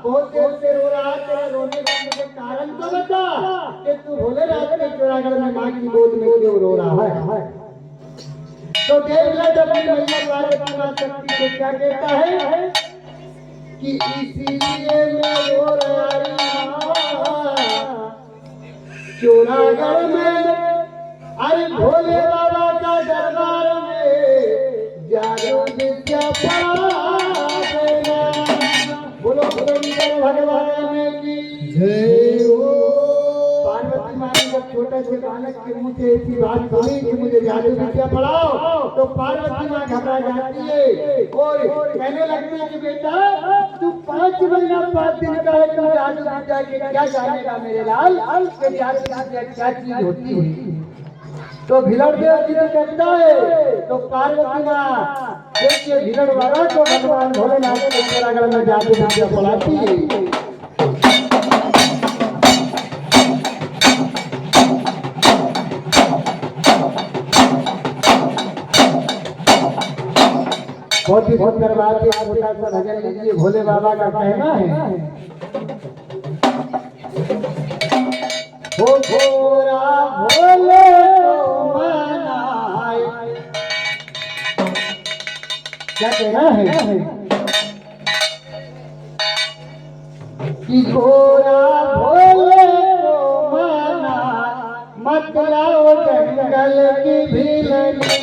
बहुत देर से रो रहा है, तेरे रोने का मुझे कारण तो बता कि तू भोले रात के चौरागढ़ में माँ की गोद में क्यों रो रहा है। तो देख ले जब मैया पार्वती माँ शक्ति को क्या कहता है कि इसीलिए मैं रो रहा चौरागढ़ में, अरे भोले बाबा का दरबार में जादू विद्या बोलो शंकर भगवान की जय हो। पार्वती माँ ने जब छोटे से बालक के मुंह से ऐसी बात सुनी कि मुझे जादू विद्या पढ़ाओ, तो पार्वती माँ घबरा जाती है और कहने लगती है कि बेटा तू 5 महीना 5 दिन का है, तू जादू विद्या के क्या जानेगा मेरे लाल, कि जादू विद्या क्या चीज होती है। तो भिलड़ देव जी कहता है, तो पार्वती माँ देखिए भिलड़ वाला को भगवान भोलेनाथ के चौरागढ़ में जादू विद्या पढ़ाती है। बहुत ही सुंदर बात है, छोटा सा भजन लीजिए, भोले बाबा का कहना है हो घोरा भोले क्या कहना है कि घोरा भोले को माना मत लाओ जंगल की भीलनी।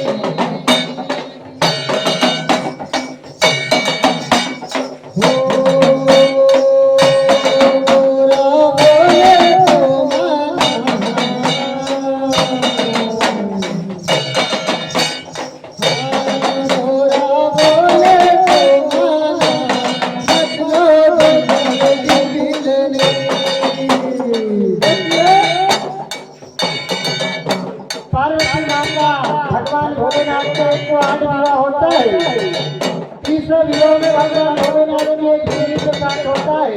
भगवान भोलेनाथ का 108 विवाह होता है। 30 विवाह में भगवान भोलेनाथ की एक देवी के साथ होता है।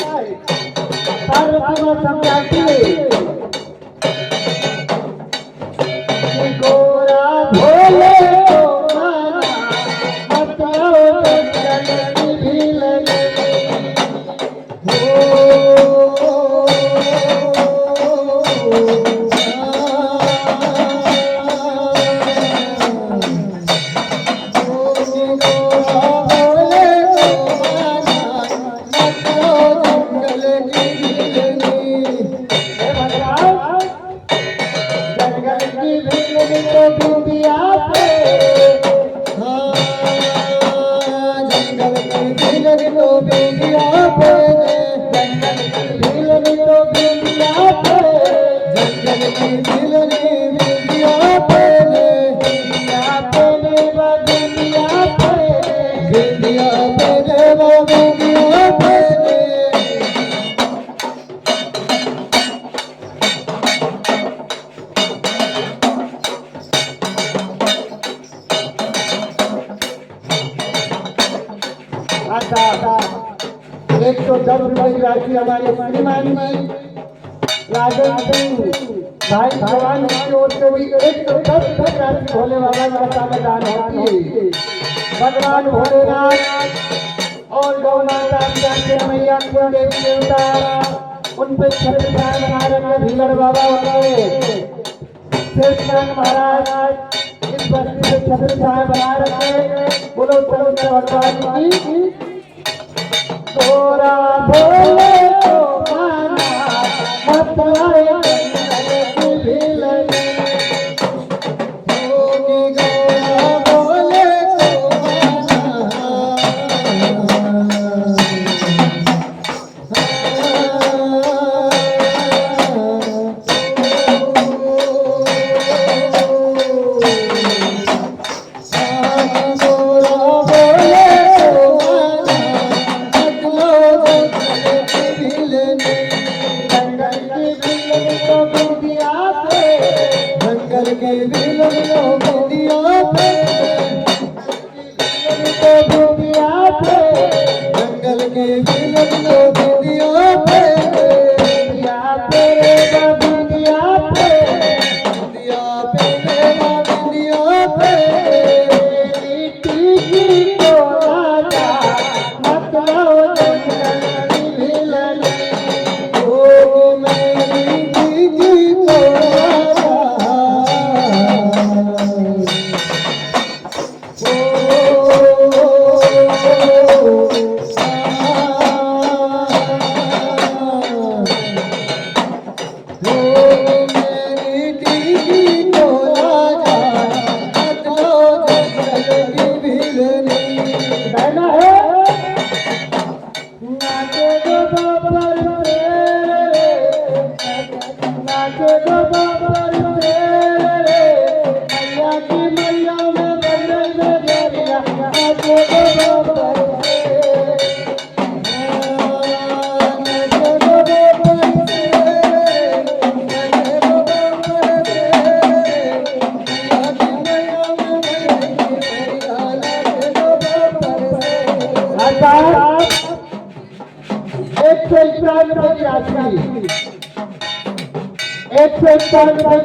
पार्वती माँ समझाती है कि गोरा भोले को माना मत लाओ जंगल की भीलनी। एक तो 10 रुपए की राशि हमारे श्रीमान राजन सिंह भाई भगवान की ओर से भी 110 राशि भोले बाबा का दान होती है। भगवान भोलेनाथ और गौ माता जाके मैया कुल देवी देवता उन पे छत्र छाया बना रखे भीलड़ बाबा उनके शेषनाग महाराज इस बस्ती पे छत्र छाया बना रखे। बोलो शंकर भगवान की। तोरा भोले को माना मत आए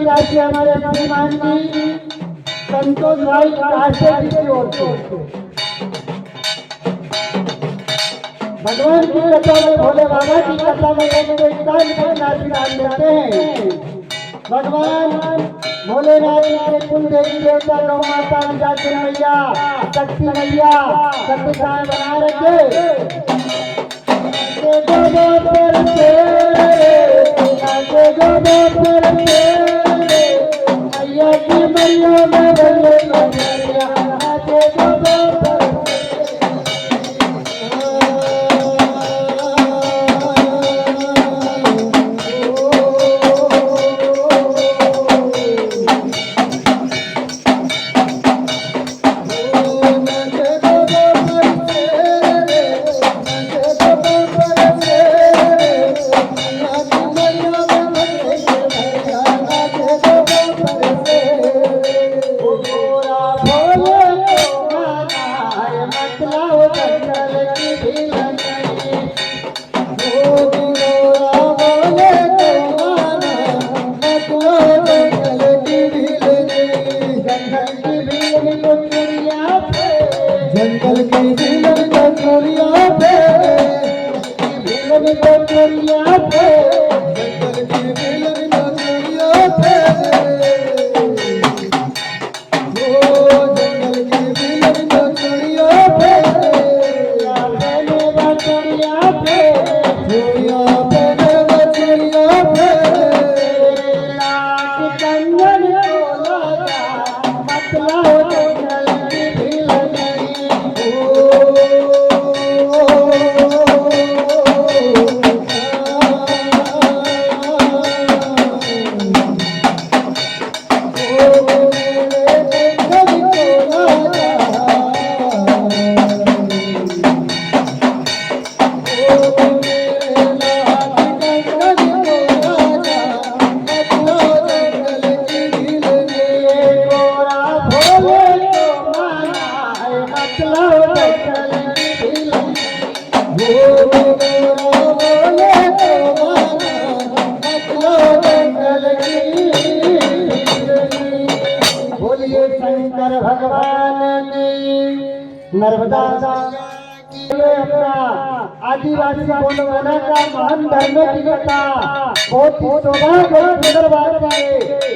राशि हमारे श्रीमान जी संतोष भाई काशे जी की ओर से भगवान की कथा में भोले बाबा की कथा में आशीर्वाद देते हैं। भगवान भोलेनाथ के कुल देवी देवता गौ माता जाति मैया शक्ति मैया सब साय बना रखे। मैया की मैया में नर्मदा अपना आदिवासी गोंडवाना का महान धर्म की कथा बहुत ही सौभाग्य और सुंदर बात है।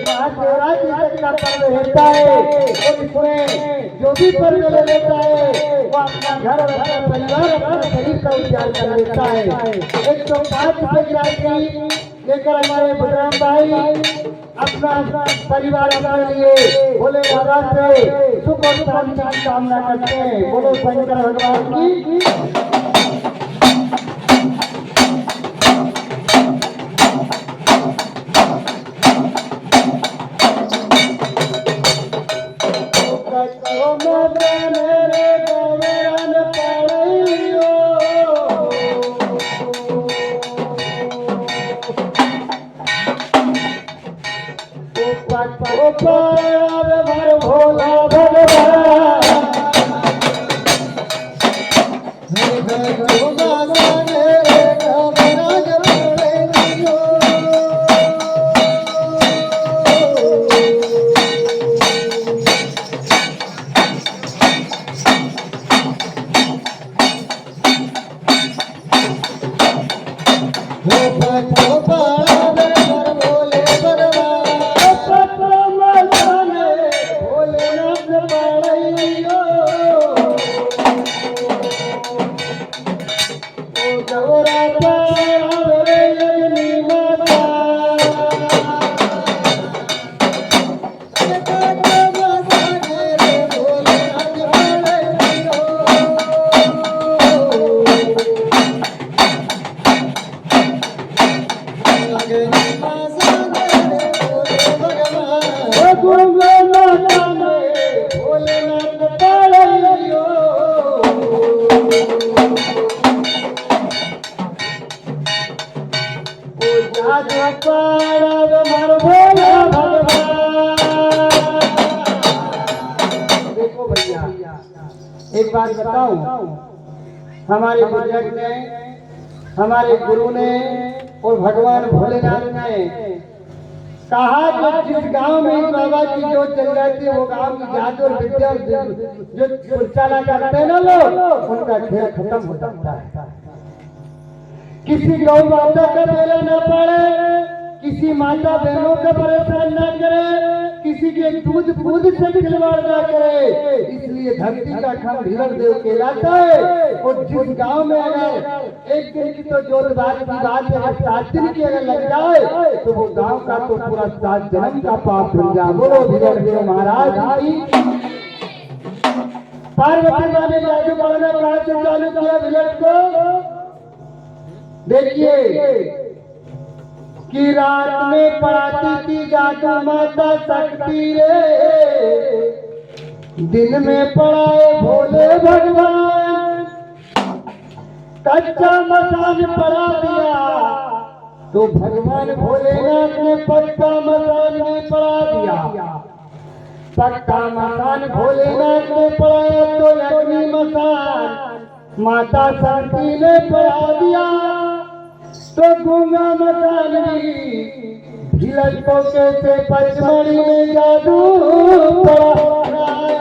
महाशिवरात्रि तक का पर्व रहता है और इसमें जो भी पर्व ले लेता है वो अपना घर और अपना परिवार अपना शरीर का उद्धार कर लेता है। 105 रुपए की राशि लेकर हमारे बलराम भाई अपना परिवार अपने लिए बोले बाबा से सुख और शांति की कामना करते हैं। बोलो शंकर भगवान की। भोला भगवान देखो भैया एक बात बताऊं, हमारे बुजुर्ग ने, हमारे गुरु ने और भगवान भोलेनाथ ने कहा कि जिस गांव में इस बाबा की जोत जल जाती है वो गांव की जादू और विद्या जो उच्चारण करते हैं ना लोग, उनका खेल खत्म हो जाता है। किसी गौ माता का बेला न पड़े, किसी माता बहनों का परेशान न करे, किसी के दूध से भी खिलवाड़ न करे। इसलिए धरती का खंड हिरण देव कहलाता है। और जिस गांव में अगर एक दिन की तो जोत बात की बात है, 7 दिन की अगर लग जाए तो वो गांव का तो पूरा 7 जन्म का पाप धुल जाए। बोलो हिरण देव महाराज की। पार्वती माँ ने जादू पढ़ना कहाँ से चालू किया विलेट को? देखिए कि रात में पढ़ाती थी जादू माता शक्ति रे, दिन में पढ़ाए भोले भगवान। कच्चा मकान पढ़ा दिया तो भगवान भोलेनाथ ने पक्का मकान भी पढ़ा दिया। पक्का मकान भोलेनाथ ने पढ़ाया तो लक्ष्मी मकान माता शक्ति ने पढ़ा दिया। तो गूंगा मकान भी लड़कों के से पचमढ़ी में जादू पढ़ा है।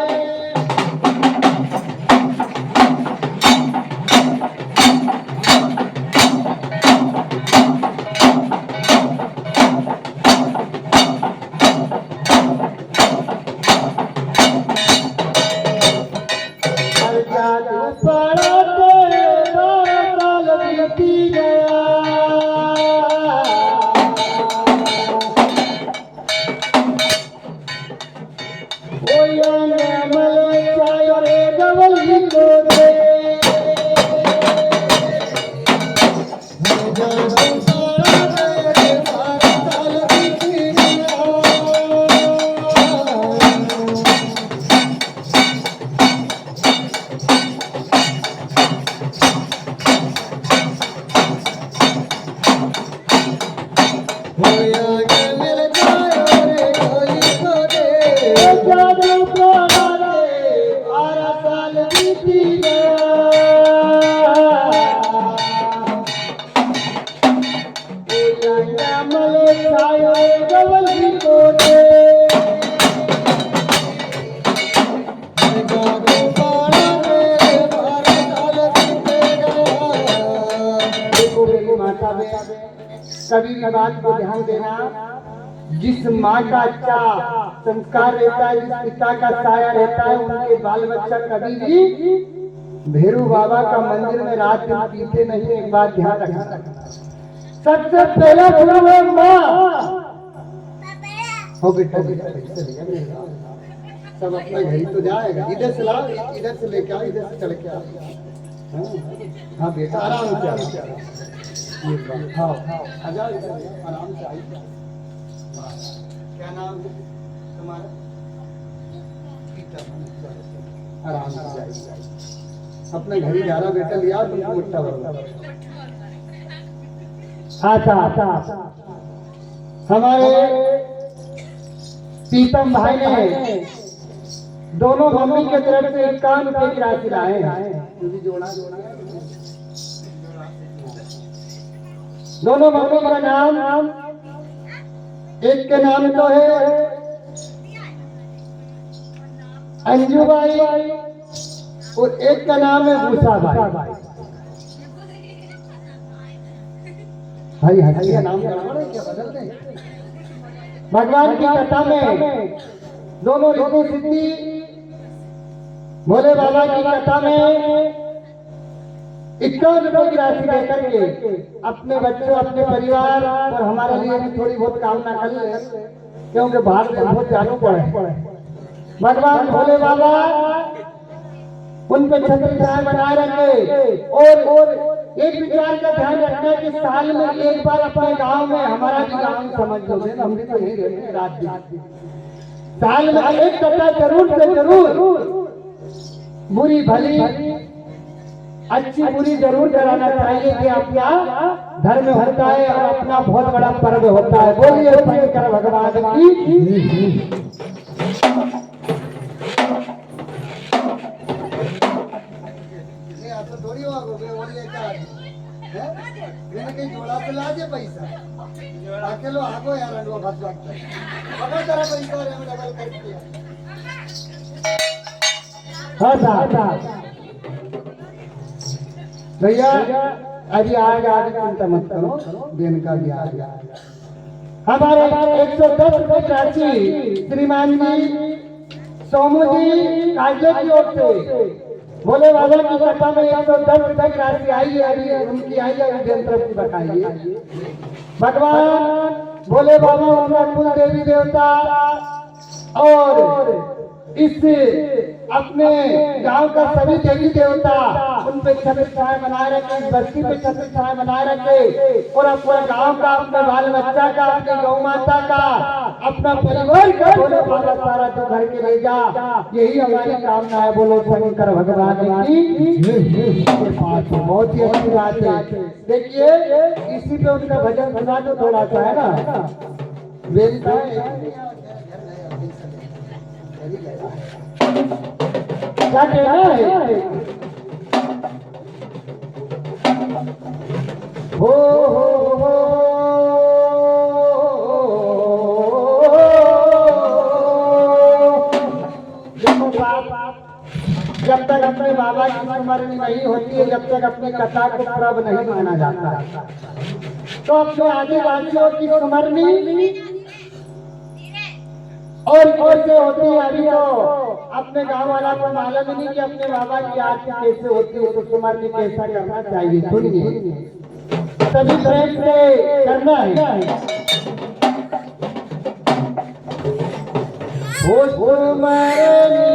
जादू पढ़ाते 12 साल बीती गया। कोई भाषा में कभी भी बात को ध्यान देना। जिस माँ का अच्छा संस्कार रहता है, जिस पिता का साया रहता है, उनके बाल बच्चा कभी भी भैरू बाबा का मंदिर में रात दिन पीते नहीं। एक बात ध्यान रखना, सबसे पहला गुरु है माँ। हो बेटा सब अपना घर ही तो जाएगा। इधर से लाओ, इधर से लेके आओ, इधर से चल के आओ। हाँ बेटा आराम से आओ, आ जाओ इधर आराम से आइए। क्या नाम है तुम्हारा? आराम से आइए, अपने घर ही जा रहा बेटा, लिया तुमको मुट्ठा भर। अच्छा हमारे पीतम भाई ने दोनों मम्मी के तरफ से 51 रुपए की राशि लाए हैं। दोनों मम्मी का नाम, एक के नाम तो है अंजू भाई और एक का नाम है भूसा भाई। भाई हरिया नाम क्या बदलते हैं? भगवान की कथा में दोनों रिद्धि सिद्धि भोले बाबा की कथा में 51 रुपए की राशि देकर के अपने बच्चों, अपने परिवार और हमारे लिए भी थोड़ी बहुत कामना कर ले, क्योंकि बाहर में बहुत जाना पड़े। भगवान भोले बाबा उन पे छत्र छाया बनाए रखे। और एक विचार का ध्यान रखना कि साल में एक बार अपने गांव में, हमारा भी गांव समझ लो, हम भी तो नहीं रहते रात दिन, साल में एक कथा जरूर से जरूर बुरी भली अच्छी बुरी जरूर कराना चाहिए कि अपना धर्म होता है और अपना बहुत बड़ा पर्व होता है। बोलिए शंकर भगवान की। थोड़ी कहीं जोड़ा पे ला दे पैसा अकेलो आगो यार अंडवा भात लगता है बाबा तेरा पैसा रे हम डबल कर दिया। हां साहब भैया अभी आएगा, आगे चिंता मत करो, दिन का भी आ गया। हमारे 110 रुपए की राशि श्रीमान जी सोमू जी काजे की ओर से भोले बाबा की कथा में 110 रुपए की राशि आई है। अभी उनकी आई है, तरफ की बताइए। भगवान भोले बाबा उनका कुल देवी देवता और इस अपने गांव का सभी देवी देवता उन पे छत्र छाया बनाए रखे, इस बस्ती पे छत्र छाया बनाए रखे और अपने गांव का, अपने बाल बच्चा का, अपनी गौ माता का, अपना परिवार का भोले बाबा सारा जो घर के ले जा, यही हमारी कामना है। बोलो शंकर भगवान की। बहुत ही अच्छी बात है। देखिए इसी पे उनका भजन सुना तो थोड़ा सा है ना, बेचता है क्या कहना है? हो जब तक अपने बाबा की स्मरण नहीं होती है, जब तक अपनी कथा को प्रभ नहीं माना जाता, तो अपने आदिवासियों की स्मरणी और कैसे होती है। अभी तो अपने गांव वाला को मालूम नहीं कि अपने बाबा की आरती कैसे होती है, तो स्मरणी कैसा करना चाहिए। सुनिए, सभी प्रेम से करना है। हो स्मरणी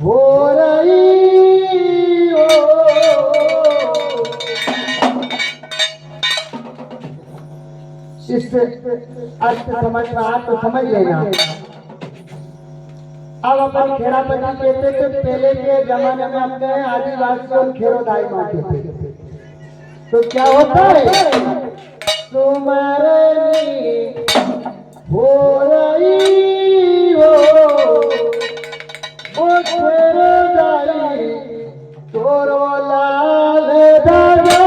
हो रही हो, इस अर्थ समझ में आ तो समझ लेना। अब अपन खेड़ापति कहते थे, पहले के जमाने में अपने आदिवासी और खेरोदाई मानते थे। तो क्या होता है? स्मरणी हो रही हो, ओ खेरोदाई तोरो लाल दादा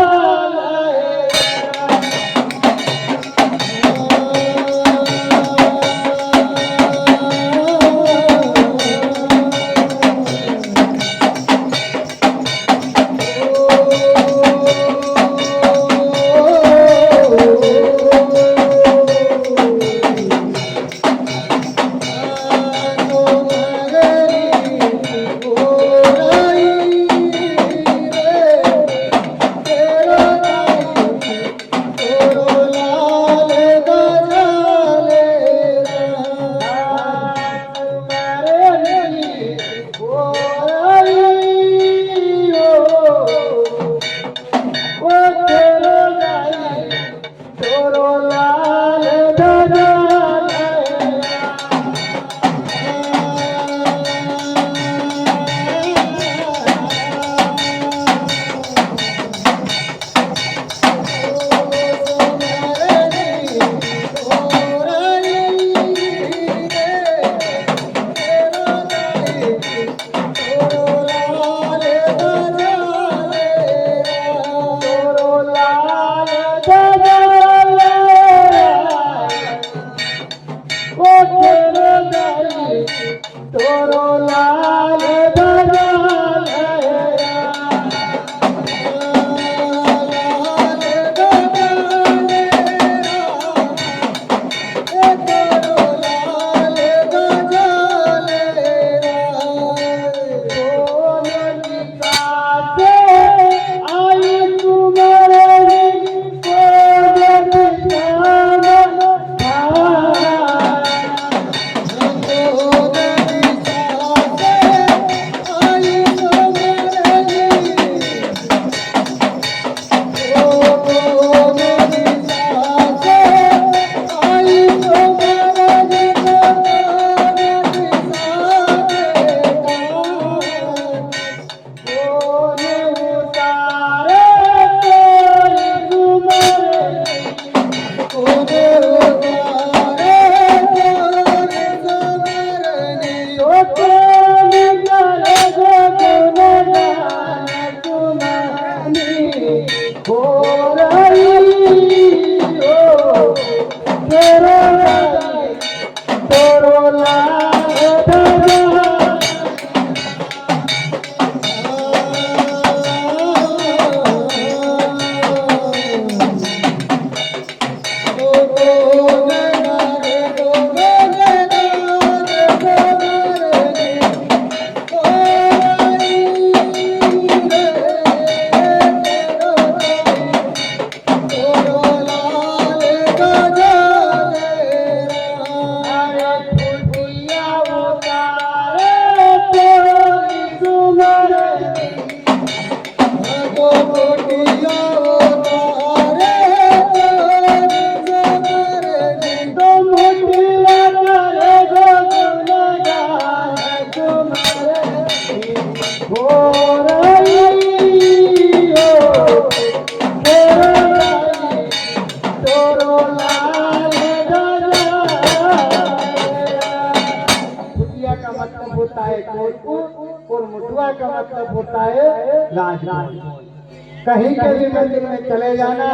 कहीं के भी मंदिर में चले जाना,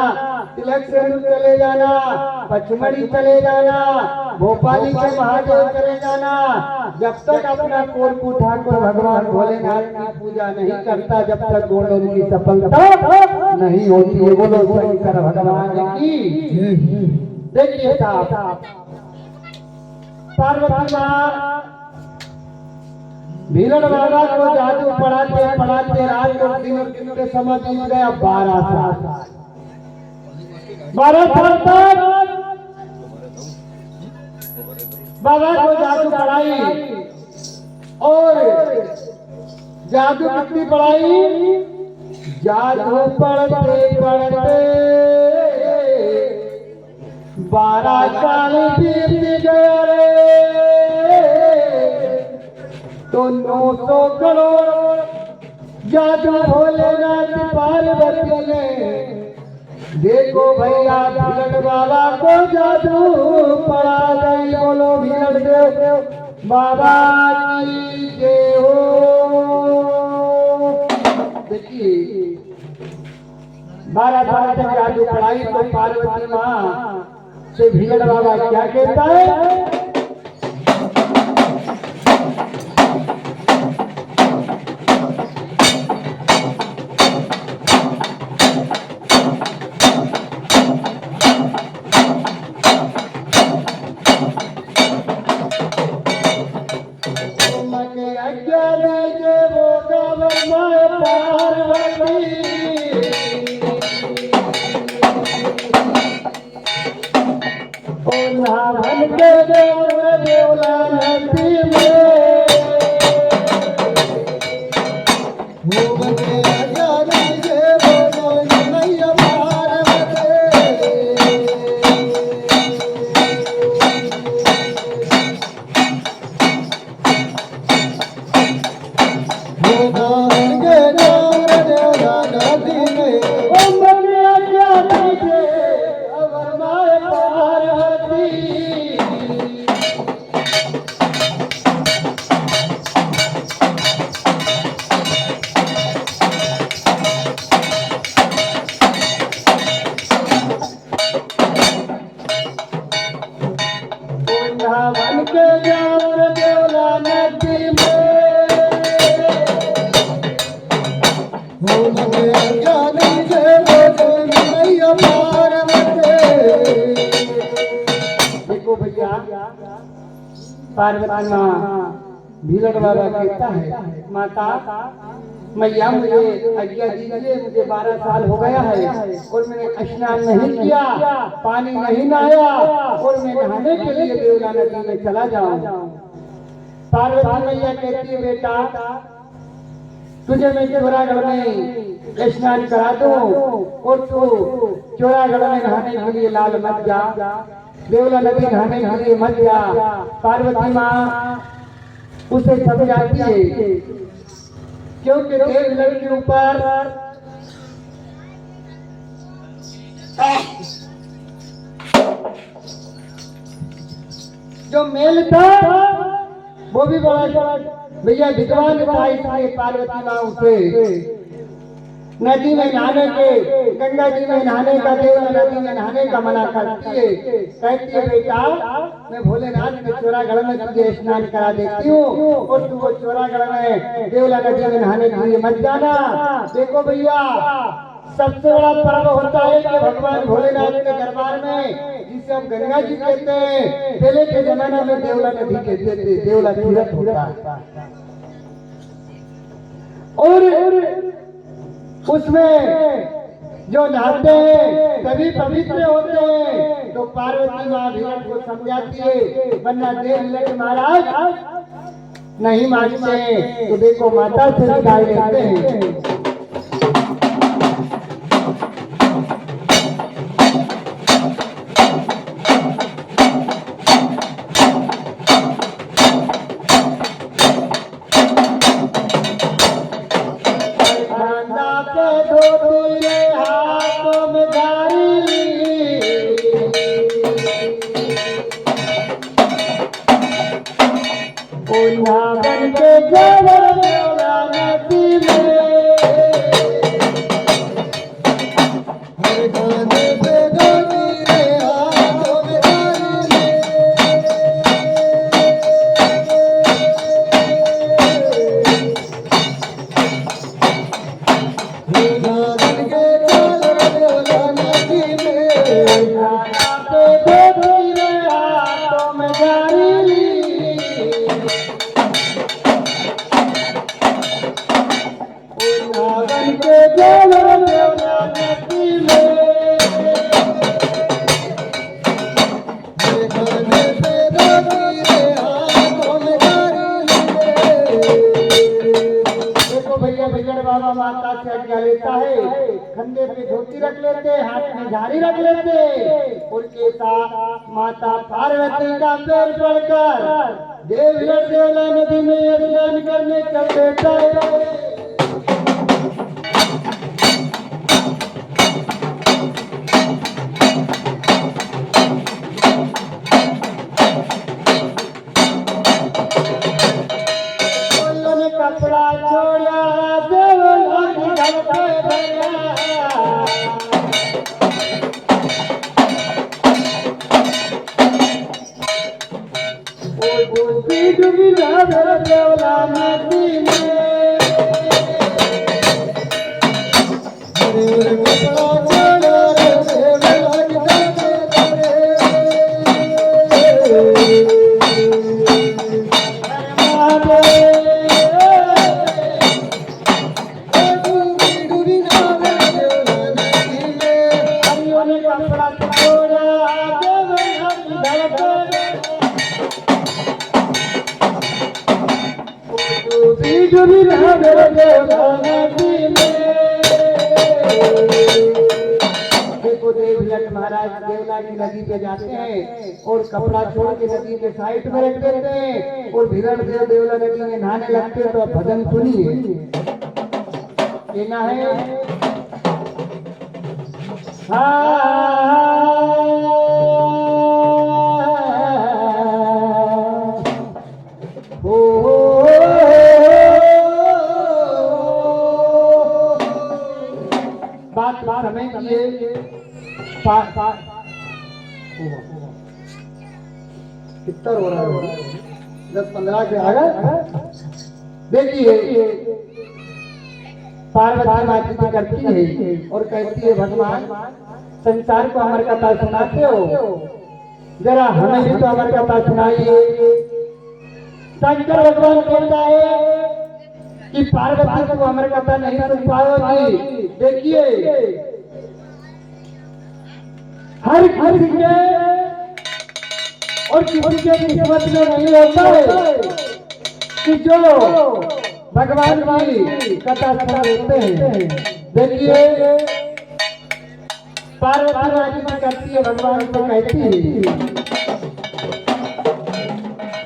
तिलक से चले जाना, पचमढ़ी चले जाना, भोपाली के महादेव चले जाना, जब तक अपना कोरकू ठाकुर भगवान भोलेनाथ की पूजा नहीं करता, जब तक गोलों की सफलता नहीं होती है। बोलो शंकर भगवान की। देखिए साहब, पार्वती माँ भीलड़ बाबा को जादू पढ़ाते पढ़ाते रात और दिन के समय बीत गया 12 साल। 12 साल तक बाबा को जादू पढ़ाई, और जादू कितनी पढ़ाई, जादू पढ़ते पढ़ते 12 साल बीत गए तो 900 करोड़ जादू भोलेनाथ पार्वती ने। देखो भैया भीलड़ बाबा को जादू पढ़ा गई। बोलो भीलड़ देव बाबा की जय हो। देखिए 12 साल तक जादू पढ़ाई तो पार्वती माँ से भीलड़ बाबा क्या कहता है, पार्वती माँ भीलड़ बाबा कहता है, माता मैया मुझे आज्ञा दीजिए, मुझे 12 साल हो गया है और मैंने स्नान नहीं किया, पानी नहीं नहाया और मैं नहाने के लिए देवला नदी में चला जाऊं। पार्वती मैया कहती है, बेटा तुझे मैं चोरागढ़ में स्नान करा दूं और तू चोरागढ़ में नहाने के लिए लाल मत जा, देवला नदी नहाने के लिए मत जा। पार्वती माँ उसे समझाती है, क्योंकि देवलड़ के ऊपर जो मेल था वो भी बड़ा भैया विद्वान था, इसलिए पार्वती माँ उसे नदी में नहाने के, गंगा जी में नहाने का, देवला नदी में नहाने का मना करती है। कहती है, बेटा मैं भोलेनाथ के चोरागढ़ में तुझे स्नान करा देती हूँ और तू वो चोरागढ़ में देवला नदी में नहाने के लिए मत जाना। देखो भैया सबसे बड़ा पर्व होता है कि भगवान भोलेनाथ के दरबार में, जिसे हम गंगा जी कहते हैं, पहले के जमाना में देवला नदी कहते थे, देवला तीर्थ होता और उसमें जो नहाते हैं सभी पवित्र होते हैं। तो पार्वती माँ भीलड़ को समझाती है, वरना देवलड़ महाराज नहीं मानते। तो देखो माता से विदाई लेते हैं। बन के है, कंधे पे धोती रख लेते, हाथ में झाड़ी रख लेते। उनके साथ माता पार्वती का पैर पड़कर देवघर देवला नदी में स्नान करने चल देता है। कपड़ा छोड़ा देवला की घर पे भरा, ओ डूबी ना देवला नदी में। देखो देवलट महाराज देवला की नदी पे जाते हैं और कपड़ा छोड़ के नदी के साइड में रख देते हैं और भिगड़ से देवला नदी में नहाने लगते हैं। तो भजन सुनिए, कहना है बात समय की कितना हो रहा है, 10-15 के आगे। देखिए पार्वती माता करती है और कहती है भगवान संसार को अमर कथा सुनाते हो, जरा हमें भी तो अमर कथा सुनाइए। शंकर भगवान कहता है कि पार्वती को अमर कथा नहीं सुन पाओगी। देखिए हर किसी के और किसी के किस्मत में नहीं होता है कि जो भगवान की कथा सुना लेते हैं। देखिए पार्वती माता करती है, भगवान को कहती है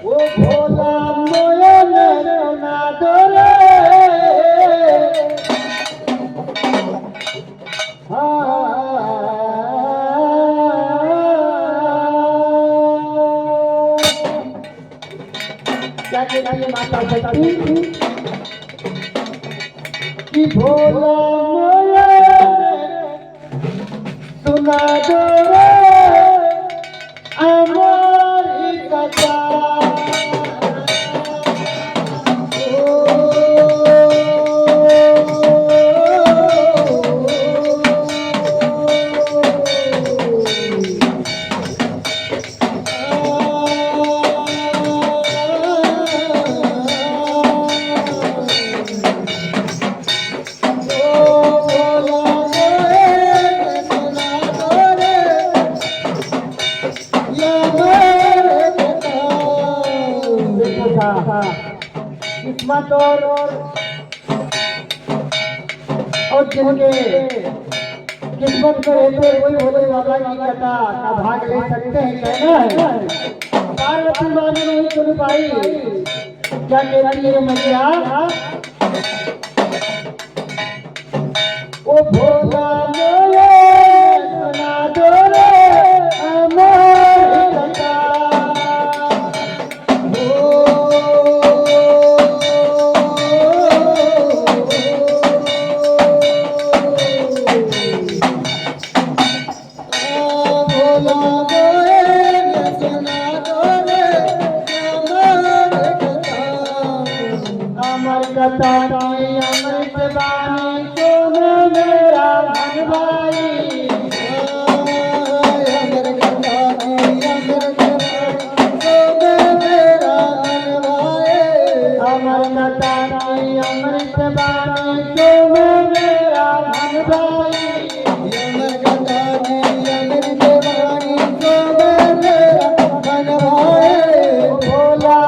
वो भोला मोयन ना डोरे, क्या कहती है माता शक्ति कि भोला सुना दो हमारी कथा। किस्मत और जिनके किस्मत में रहते हुए भोले बाबा की कथा का भाग ले सकते हैं। कहना है पार्वती माँ ने नहीं सुन पाई, क्या कहती है मैया ओ भोला सुना दो हमारी कथा। अमृत बानी सुन मेरा मन भाई, अमृत बानी सुन मेरा मन भाई, अमृत बानी अमृत बानी सुन मेरा मन भाई, अमृत बानी अमृत बानी सुन मेरा मन भाई। भोला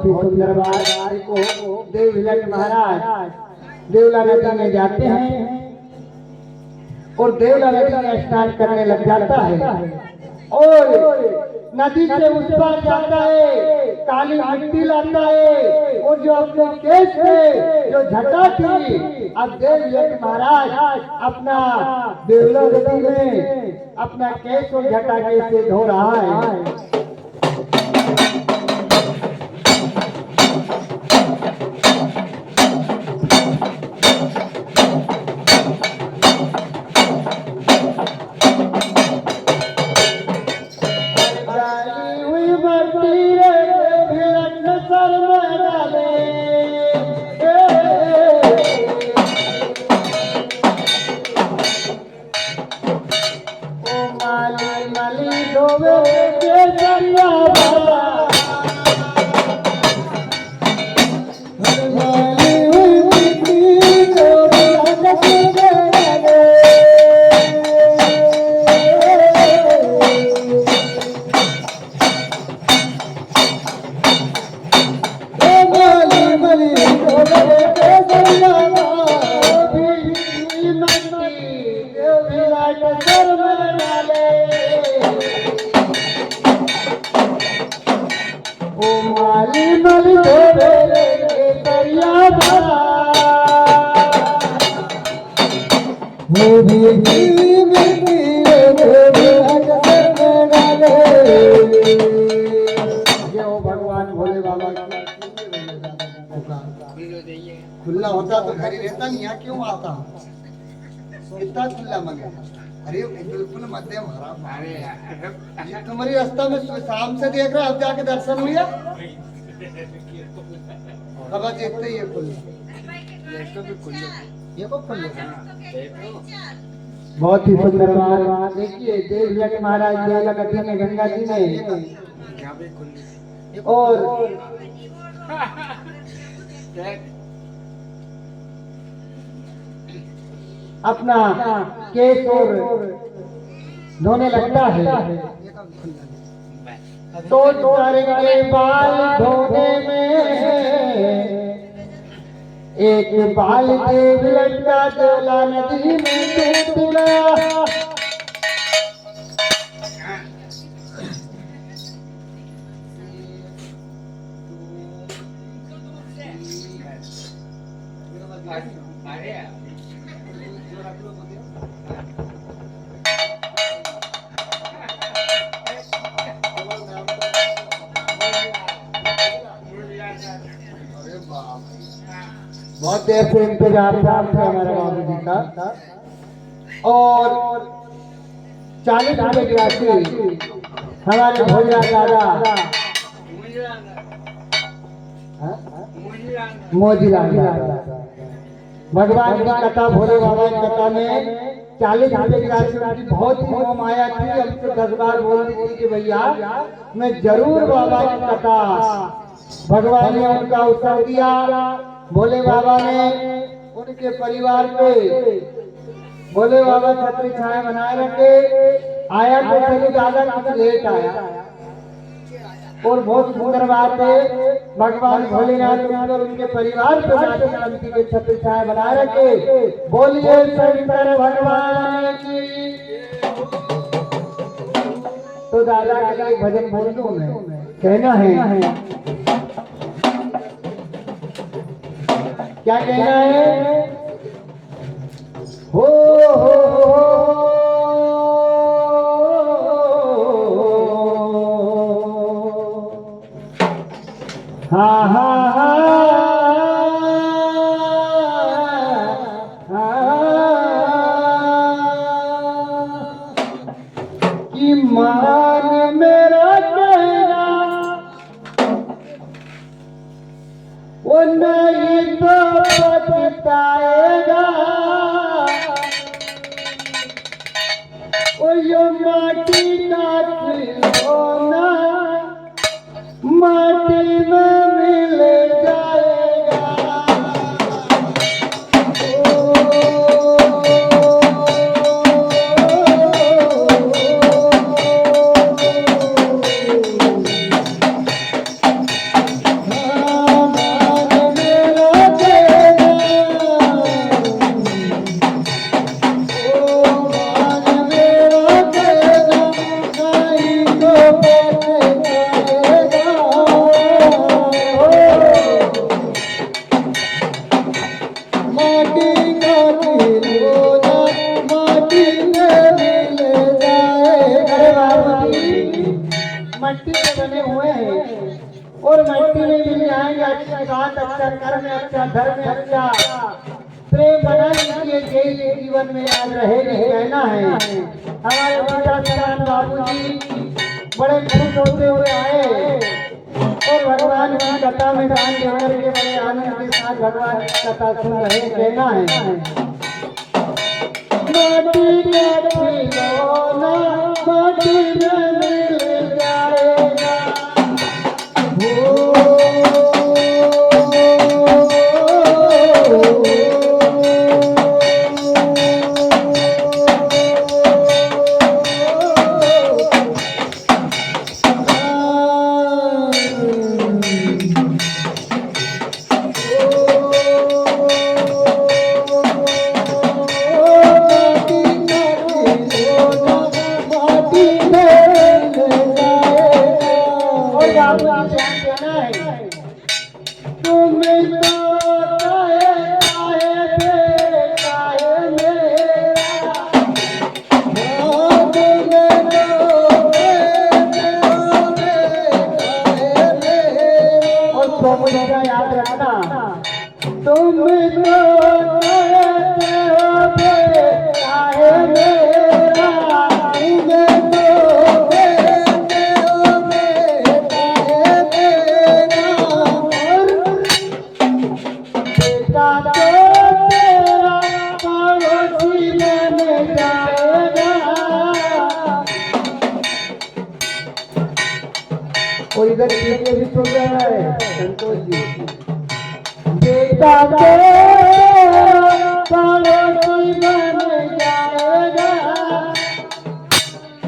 सुंदर बात को देवलट महाराज देवला नदी में जाते हैं और देवला नदी में स्नान करने लग जाता है और नदी से उस पार जाता है, काली मिट्टी लाता है और जो अपने केस पे जो झटा थी, अब देवलट महाराज अपना देवला नदी में अपना केस और झटा कैसे धो रहा है। खुला होता तो घर ही रहता नहीं, यहाँ क्यों आता हूँ? इतना खुला मंगे। अरे बिल्कुल मध्यम हरा तुम्हारी रास्ता में शाम से देख रहा, अब जाके दर्शन हुआ अब देखते ही ये को खुल बहुत ही सुंदर बात। देखिए देवलट महाराज देवला नदी में गंगा जी में और अपना केस और धोने लगता है तो के बाल धोने में एक बाल देवलट का देवला नदी में डूब गया। बहुत देर से इंतजार था हमारे बाबू जी का। और 40 रुपए की राशि हमारे भोजरा दादा मोजीलाल भगवान की कथा, भोले बाबा की कथा में 40 रुपए की राशि उनकी बहुत ही मोह माया थी। हमसे 10 बार बोल दी थी कि भैया मैं जरूर बाबा की कथा। भगवान ने उनका उत्तर दिया। भोले बाबा ने उनके परिवार पे भोले बाबा छत्र छाया बनाए रखे। आया तो सभी दादा कुछ लेट आया। और बहुत सुंदर बात है, भगवान भोलेनाथ और उनके परिवार पे नाथ शांति के छत्र छाया बनाए रखे। बोलिए शंकर भगवान की। तो दादा के लिए भजन बोल दूं मैं, कहना है क्या कहना है? हो हा हा हा कि मान मेरा कहना वो नहीं तो पछताएगा। वो यो माटी का खिलौना माटी में मिल जाएगा। मट्टी से बने हुए हैं और मट्टी में मिल जाएंगे। अच्छा बात, अच्छा कर्म, अच्छा धर्म, अच्छा प्रेम बना लीजिए। यही जीवन में याद रहेगी। कहना है हमारे पिता समान बाबूजी बड़े खुश होते हुए आए और भगवान की कथा में दान देकर के बड़े आनंद के साथ भगवान की कथा सुन रहे। कहना है माटी का खिलौना माटी में मिल जाएगा। याद रखना तुम और इधर पीछे भी सुन रहा है संतोष जी। बेटा पड़ोसी बन जाएगा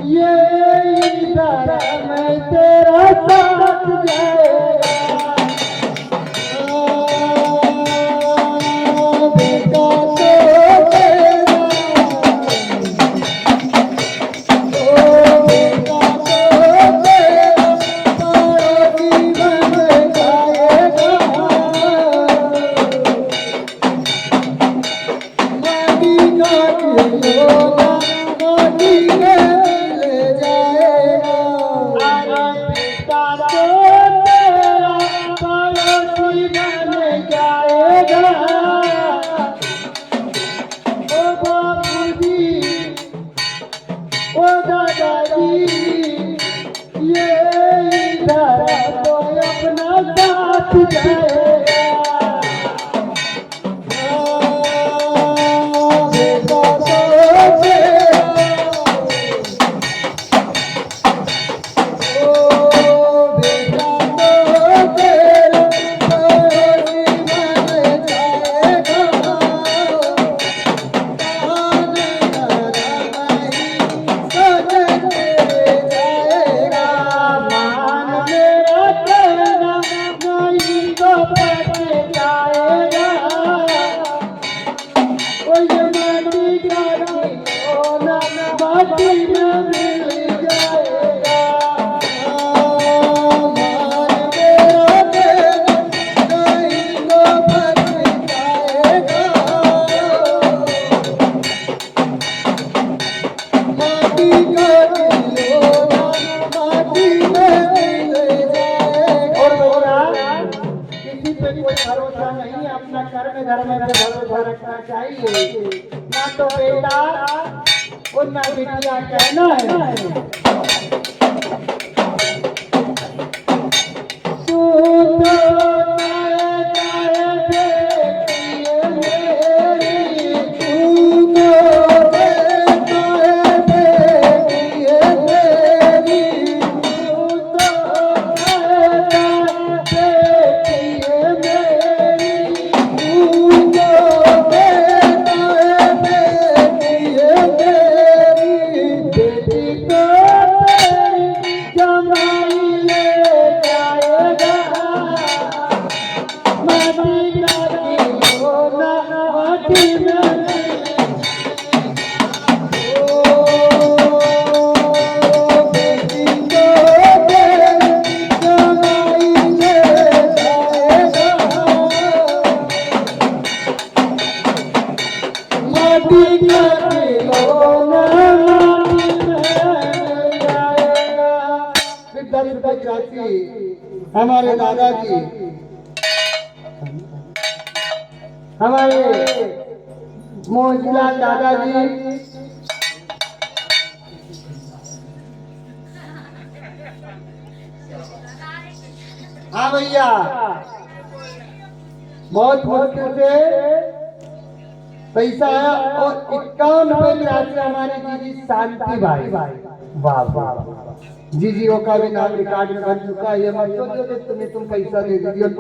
ये इधर में तेरा साथ जाएगा। जाएगा। बेटा तो तेरा, ओ बेटा तो तेरा कोई बन जाएगा। मान मेरा कहना नहीं तो पड़ जाएगा। माटी का खिलौना माटी में मिल जाएगा। मान मेरा कहना नहीं तो पड़ जाएगा। माटी का खिलौना माटी में मिल जाएगा। और बोला किसी पे कोई भरोसा नहीं, अपना कर्म धर्म पे भरोसा रखना चाहिए। ना तो बेटा और ना बिटिया कहना है। तू तो हमारे दादाजी, हमारे मोहनलाल दादाजी हाँ भैया, बहुत मुश्किल से पैसा आया और 51 रुपए की राशि हमारी दीदी शांति भाई। वाह वाह, जीजीओ का भी नाम रिकॉर्ड में बन चुका है। ये मत सोचो कि तुम पैसा दे दीजिए।